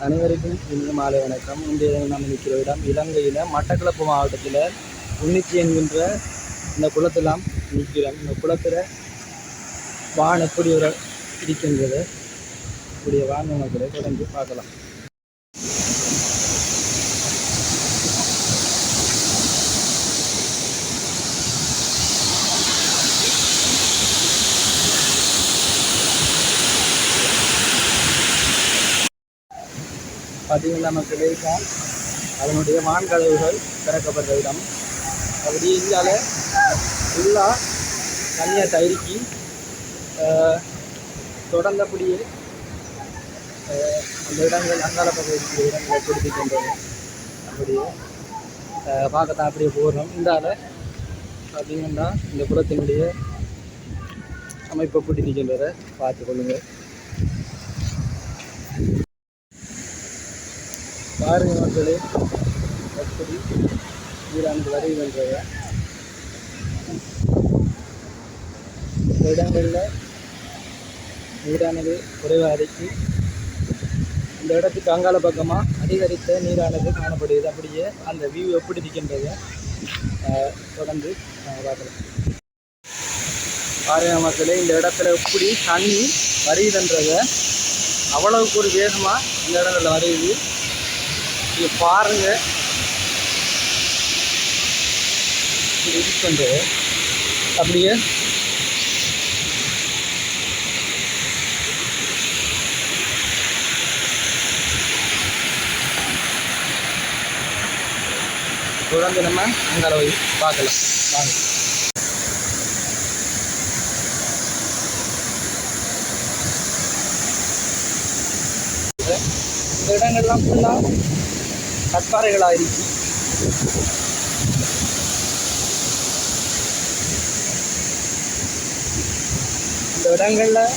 அனைவருக்கும் இனிய மாலை வணக்கம். இன்றைய நாம் நிற்கிற இடம் இலங்கையில் மட்டக்களப்பு மாவட்டத்தில் உன்னிச்சி என்கின்ற இந்த குளத்தெல்லாம் நிற்கிறோம். இந்த குளத்தில் வான் எப்படி ஒரு இருக்கின்றது, இப்படிய வான் மக்களை தொடர்ந்து பார்க்கலாம். பார்த்தீங்கன்னா மக்களே தான் அதனுடைய வான்கதவுகள் திறக்கப்பட்ட இடம். அப்படி இங்கால ஃபுல்லாக தனியாக தயிரிக்கி தொடர்ந்தபடியே அந்த இடங்கள் அங்கால பக்கம் இருக்கிற இடங்களை கொடுத்துக்கின்றது. அப்படியே பார்க்கத்தான் அப்படியே போகிறோம். இந்தால பார்த்தீங்கன்னா இந்த குளத்தினுடைய அமைப்பை பிடிக்கின்றதை பார்த்து கொள்ளுங்கள். பாருங்க மக்களே எப்படி நீரானது வருகின்றத. இந்த இடங்களில் நீரானது குறைவாதைக்கு இந்த இடத்துக்கு அங்கால பக்கமாக அதிகரித்த நீரானது காணப்படுகிறது. அப்படியே அந்த வியூ எப்படி இருக்கின்றதை தொடர்ந்து பார்க்கலாம். பாருங்க மக்களே, இந்த இடத்துல எப்படி தண்ணி வருகிறன்றத அவ்வளவுக்கு ஒரு வேகமாக இந்த இடத்துல வருது. இது பாருங்க இருக்கின்றது. அப்படியே தொடர்ந்து நம்ம அங்கே போய் பார்க்கலாம். வாங்க. இந்த இடங்கள்லாம் ஃபுல்லாக கற்பாறைகளாக இருக்கு. இந்த இடங்களில்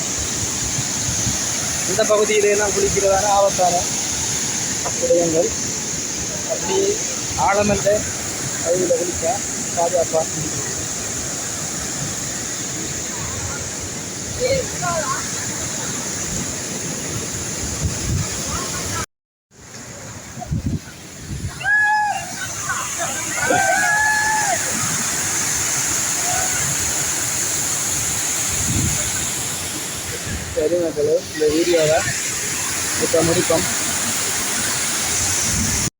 இந்த பகுதியிலெல்லாம் குளிக்கிறதான ஆபத்தான விடயங்கள். அப்படி ஆழமல்ல பகுதியில் குளிக்க பாதுகாப்பாக சரி மக்களே, இந்த வீடியோவை இப்போ முடிப்போம்.